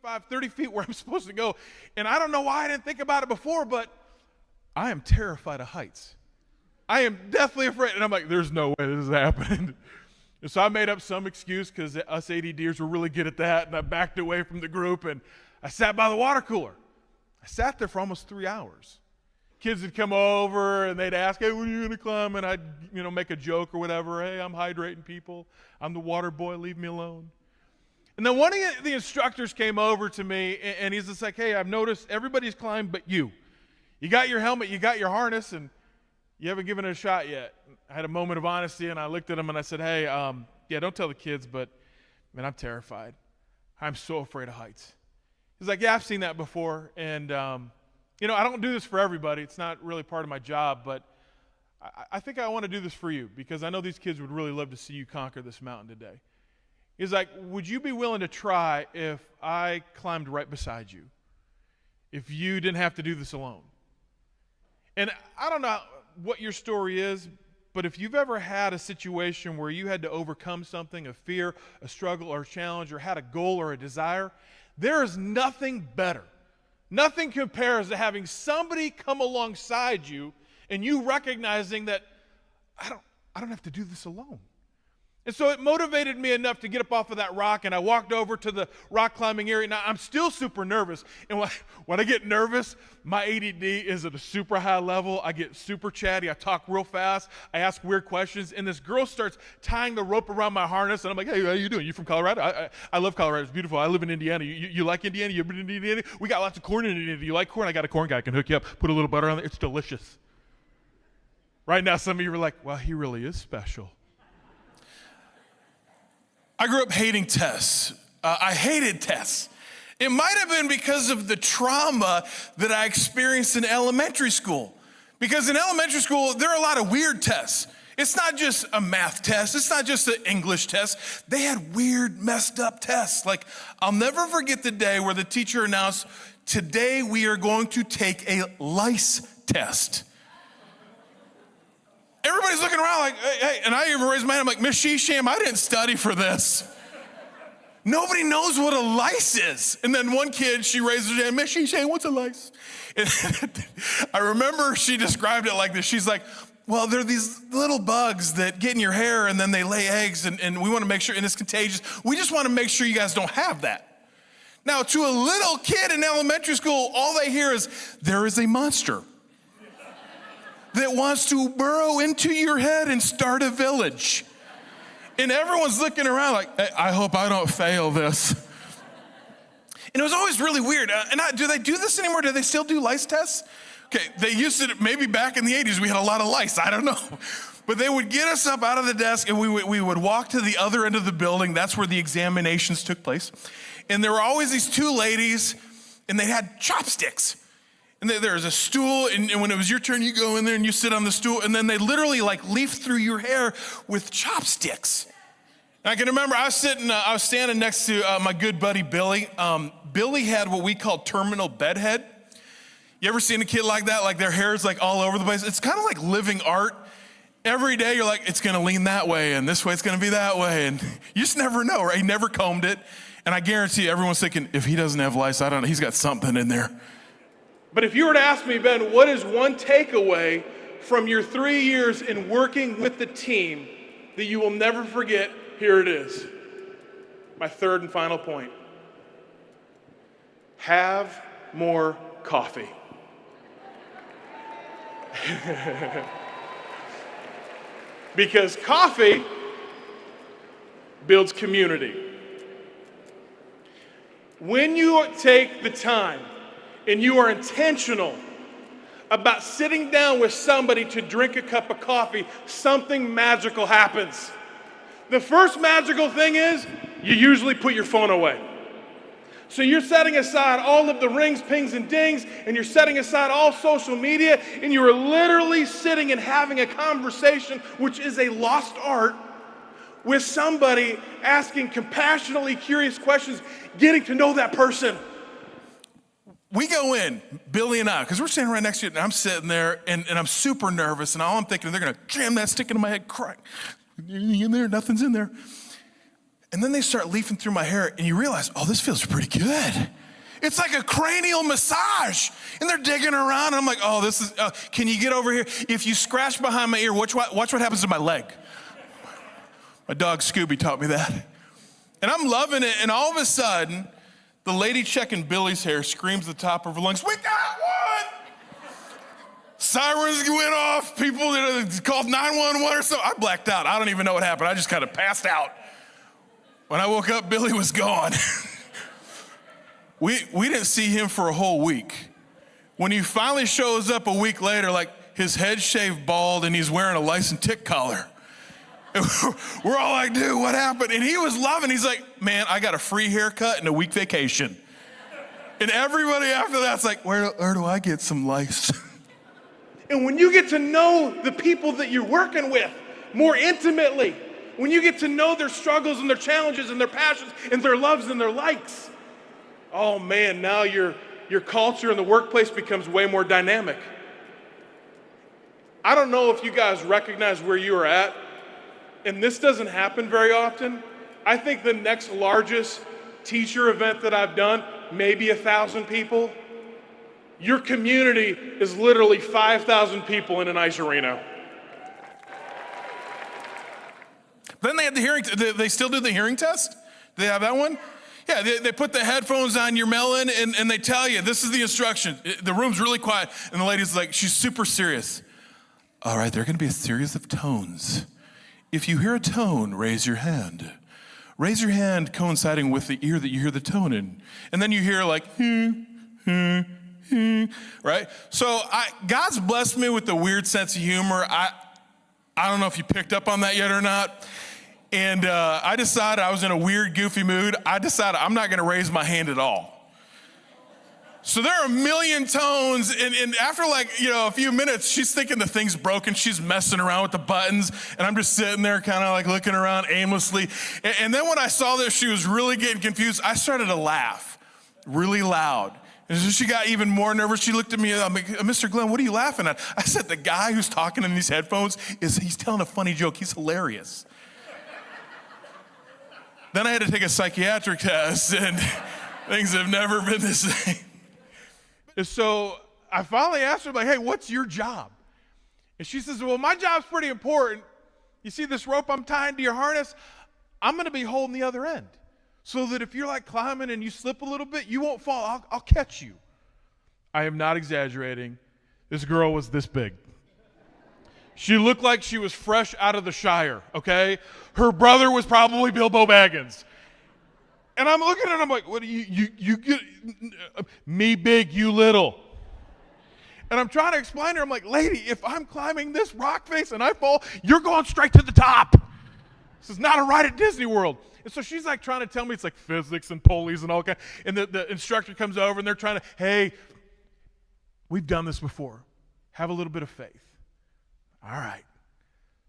25, 30 feet where I'm supposed to go. And I don't know why I didn't think about it before, but I am terrified of heights. I am deathly afraid. And I'm like, there's no way this is happening. And so I made up some excuse because us ADDers were really good at that. And I backed away from the group and I sat by the water cooler. I sat there for almost 3 hours. Kids would come over and they'd ask, hey, when are you going to climb? And I'd, make a joke or whatever. Hey, I'm hydrating people. I'm the water boy. Leave me alone. And then one of the instructors came over to me and he's just like, hey, I've noticed everybody's climbed but you. You got your helmet, you got your harness, and you haven't given it a shot yet. I had a moment of honesty and I looked at him and I said, hey, don't tell the kids, but man, I'm terrified. I'm so afraid of heights. He's like, yeah, I've seen that before. And, I don't do this for everybody. It's not really part of my job, but I think I want to do this for you because I know these kids would really love to see you conquer this mountain today. He's like, would you be willing to try if I climbed right beside you? If you didn't have to do this alone? And I don't know what your story is, but if you've ever had a situation where you had to overcome something, a fear, a struggle, or a challenge, or had a goal or a desire, there is nothing better. Nothing compares to having somebody come alongside you and you recognizing that I don't have to do this alone. And so it motivated me enough to get up off of that rock, and I walked over to the rock climbing area. Now, I'm still super nervous, and when I get nervous, my ADD is at a super high level. I get super chatty. I talk real fast. I ask weird questions, and this girl starts tying the rope around my harness, and I'm like, hey, how you doing? You from Colorado? I love Colorado. It's beautiful. I live in Indiana. You like Indiana? You ever been to Indiana? We got lots of corn in Indiana. Do you like corn? I got a corn guy. I can hook you up. Put a little butter on it. It's delicious. Right now, some of you are like, well, he really is special. I grew up hating tests. I hated tests. It might have been because of the trauma that I experienced in elementary school. Because in elementary school, there are a lot of weird tests. It's not just a math test. It's not just an English test. They had weird, messed up tests. Like, I'll never forget the day where the teacher announced, today we are going to take a lice test. Everybody's looking around like, hey, and I even raised my hand. I'm like, Miss Shisham, I didn't study for this. Nobody knows what a lice is. And then one kid, she raises her hand, Miss Shisham, what's a lice? And I remember she described it like this. She's like, well, they're these little bugs that get in your hair and then they lay eggs and we want to make sure, and it's contagious. We just want to make sure you guys don't have that. Now, to a little kid in elementary school, all they hear is, there is a monster that wants to burrow into your head and start a village. And everyone's looking around like, hey, I hope I don't fail this. And it was always really weird. Do they do this anymore? Do they still do lice tests? Okay, they used to, maybe back in the 80s, we had a lot of lice. I don't know. But they would get us up out of the desk and we would walk to the other end of the building. That's where the examinations took place. And there were always these two ladies, and they had chopsticks. And there was a stool, and when it was your turn, you go in there and you sit on the stool, and then they literally like leaf through your hair with chopsticks. And I can remember I was standing next to my good buddy Billy. Billy had what we call terminal bedhead. You ever seen a kid like that? Like their hair is like all over the place. It's kind of like living art. Every day you're like, it's gonna lean that way, and this way it's gonna be that way, and you just never know, right? He never combed it, and I guarantee you, everyone's thinking, if he doesn't have lice, I don't know, he's got something in there. But if you were to ask me, Ben, what is one takeaway from your 3 years in working with the team that you will never forget? Here it is. My third and final point. Have more coffee. Because coffee builds community. When you take the time and you are intentional about sitting down with somebody to drink a cup of coffee, something magical happens. The first magical thing is you usually put your phone away. So you're setting aside all of the rings, pings, and dings, and you're setting aside all social media, and you are literally sitting and having a conversation, which is a lost art, with somebody asking compassionately curious questions, getting to know that person. We go in, Billy and I, because we're standing right next to you, and I'm sitting there, and I'm super nervous, and all I'm thinking, they're going to jam that stick into my head, crack. Anything in there? Nothing's in there. And then they start leafing through my hair, and you realize, oh, this feels pretty good. It's like a cranial massage. And they're digging around, and I'm like, oh, this is, can you get over here? If you scratch behind my ear, watch what happens to my leg. My dog Scooby taught me that. And I'm loving it, and all of a sudden, the lady checking Billy's hair screams at the top of her lungs, we got one! Sirens went off, people called 911 or something. I blacked out. I don't even know what happened. I just kind of passed out. When I woke up, Billy was gone. We didn't see him for a whole week. When he finally shows up a week later, like his head shaved bald and he's wearing a lice and tick collar. And we're all like, dude, what happened? And he was loving, he's like, man, I got a free haircut and a week vacation. And everybody after that's like, where do I get some lice? And when you get to know the people that you're working with more intimately, when you get to know their struggles and their challenges and their passions and their loves and their likes, oh man, now your culture in the workplace becomes way more dynamic. I don't know if you guys recognize where you are at, and this doesn't happen very often. I think the next largest teacher event that I've done, maybe 1,000 people. Your community is literally 5,000 people in an ice arena. Then they had the hearing, they still do the hearing test? Do they have that one? Yeah, they put the headphones on your melon and they tell you, this is the instruction. The room's really quiet and the lady's like, she's super serious. All right, there are gonna be a series of tones. If you hear a tone, raise your hand. Raise your hand coinciding with the ear that you hear the tone in. And then you hear like, right? So God's blessed me with a weird sense of humor. I don't know if you picked up on that yet or not. And I decided I was in a weird, goofy mood. I decided I'm not gonna raise my hand at all. So there are a million tones, and after a few minutes, she's thinking the thing's broken. She's messing around with the buttons, and I'm just sitting there kind of like looking around aimlessly. And then when I saw that she was really getting confused, I started to laugh really loud. And so she got even more nervous. She looked at me, I'm like, Mr. Glenn, what are you laughing at? I said, the guy who's talking in these headphones, he's telling a funny joke. He's hilarious. Then I had to take a psychiatric test, and things have never been the same. So I finally asked her, like, hey, what's your job? And she says, well, my job's pretty important. You see this rope I'm tying to your harness? I'm going to be holding the other end so that if you're like climbing and you slip a little bit, you won't fall. I'll catch you. I am not exaggerating. This girl was this big. She looked like she was fresh out of the Shire, okay? Her brother was probably Bilbo Baggins. And I'm looking at her, I'm like, what do you get, me big, you little. And I'm trying to explain to her, I'm like, lady, if I'm climbing this rock face and I fall, you're going straight to the top. This is not a ride at Disney World. And so she's like trying to tell me it's like physics and pulleys and all kind. And the instructor comes over and they're trying to, hey, we've done this before. Have a little bit of faith. All right.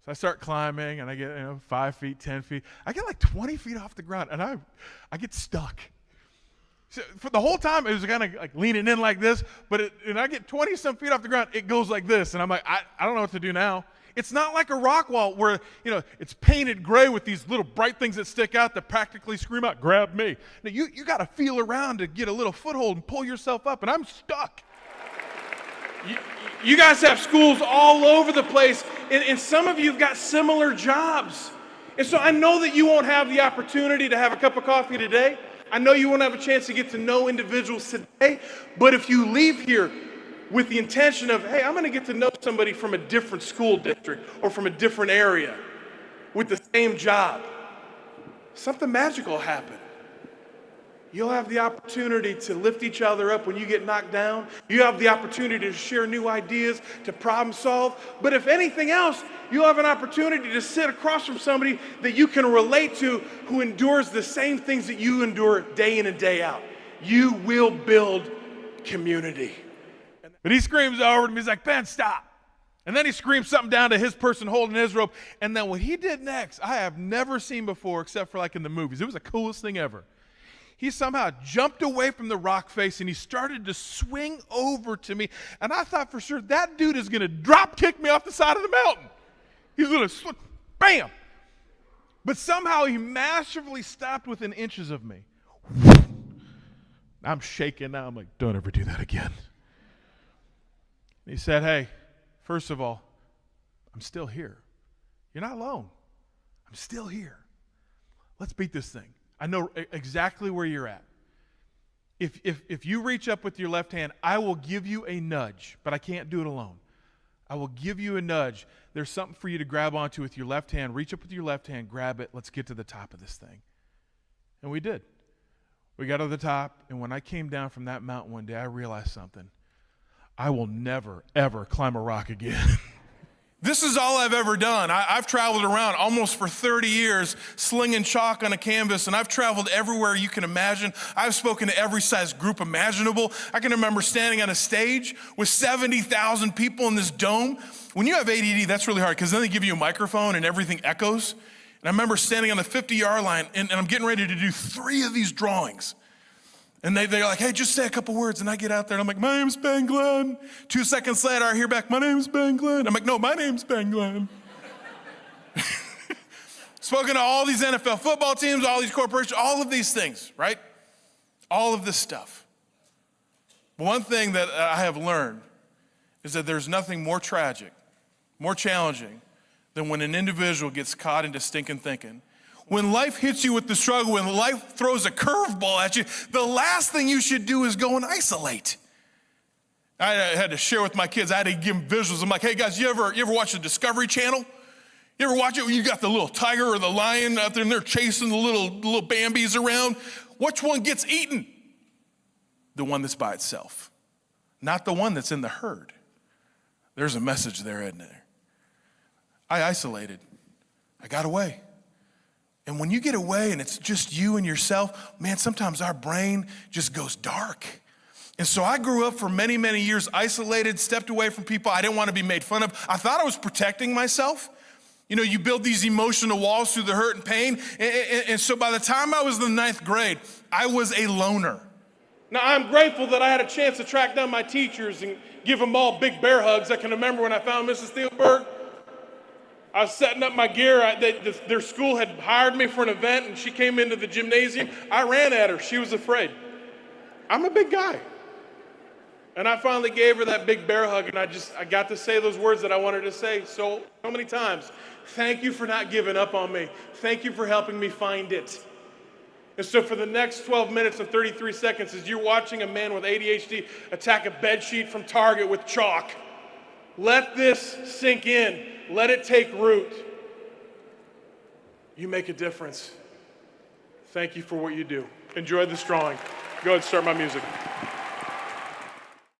So I start climbing, and I get 5 feet, 10 feet. I get like 20 feet off the ground, and I get stuck. So for the whole time, it was kind of like leaning in like this, and I get 20-some feet off the ground, it goes like this, and I'm like, I don't know what to do now. It's not like a rock wall where, it's painted gray with these little bright things that stick out that practically scream out, grab me. Now, you got to feel around to get a little foothold and pull yourself up, and I'm stuck. You guys have schools all over the place, and some of you have got similar jobs. And so I know that you won't have the opportunity to have a cup of coffee today. I know you won't have a chance to get to know individuals today. But if you leave here with the intention of, hey, I'm going to get to know somebody from a different school district or from a different area with the same job, something magical will happen. You'll have the opportunity to lift each other up when you get knocked down. You have the opportunity to share new ideas, to problem solve. But if anything else, you'll have an opportunity to sit across from somebody that you can relate to who endures the same things that you endure day in and day out. You will build community. But he screams over to me, he's like, Ben, stop. And then he screams something down to his person holding his rope. And then what he did next, I have never seen before except for like in the movies. It was the coolest thing ever. He somehow jumped away from the rock face and he started to swing over to me. And I thought for sure that dude is going to drop kick me off the side of the mountain. He's going to, bam. But somehow he masterfully stopped within inches of me. I'm shaking now. I'm like, don't ever do that again. He said, hey, first of all, I'm still here. You're not alone. I'm still here. Let's beat this thing. I know exactly where you're at. If you reach up with your left hand, I will give you a nudge, but I can't do it alone. I will give you a nudge. There's something for you to grab onto with your left hand. Reach up with your left hand, grab it. Let's get to the top of this thing. And we did. We got to the top, and when I came down from that mountain one day, I realized something. I will never, ever climb a rock again. This is all I've ever done. I've traveled around almost for 30 years slinging chalk on a canvas, and I've traveled everywhere you can imagine. I've spoken to every size group imaginable. I can remember standing on a stage with 70,000 people in this dome. When you have ADD, that's really hard because then they give you a microphone and everything echoes. And I remember standing on the 50-yard line, and I'm getting ready to do 3 of these drawings. And they're like, hey, just say a couple words. And I get out there, and I'm like, my name's Ben Glenn. 2 seconds later, I hear back, my name's Ben Glenn. I'm like, no, my name's Ben Glenn. Spoken to all these NFL football teams, all these corporations, all of these things, right? All of this stuff. But one thing that I have learned is that there's nothing more tragic, more challenging than when an individual gets caught into stinking thinking. When life hits you with the struggle, when life throws a curveball at you, the last thing you should do is go and isolate. I had to share with my kids. I had to give them visuals. I'm like, hey guys, you ever watch the Discovery Channel? You ever watch it when you got the little tiger or the lion out there and they're chasing the little Bambis around? Which one gets eaten? The one that's by itself, not the one that's in the herd. There's a message there, isn't there? I isolated. I got away. And when you get away and it's just you and yourself, man, sometimes our brain just goes dark. And so I grew up for many, many years isolated, stepped away from people I didn't want to be made fun of. I thought I was protecting myself. You know, you build these emotional walls through the hurt and pain. And so by the time I was in the 9th grade, I was a loner. Now, I'm grateful that I had a chance to track down my teachers and give them all big bear hugs. I can remember when I found Mrs. Thielberg. I was setting up my gear. Their school had hired me for an event, and she came into the gymnasium. I ran at her. She was afraid. I'm a big guy. And I finally gave her that big bear hug, and I got to say those words that I wanted to say so many times. Thank you for not giving up on me. Thank you for helping me find it. And so for the next 12 minutes and 33 seconds, as you're watching a man with ADHD attack a bedsheet from Target with chalk, let this sink in. Let it take root. You make a difference. Thank you for what you do. Enjoy this drawing. Go ahead and start my music.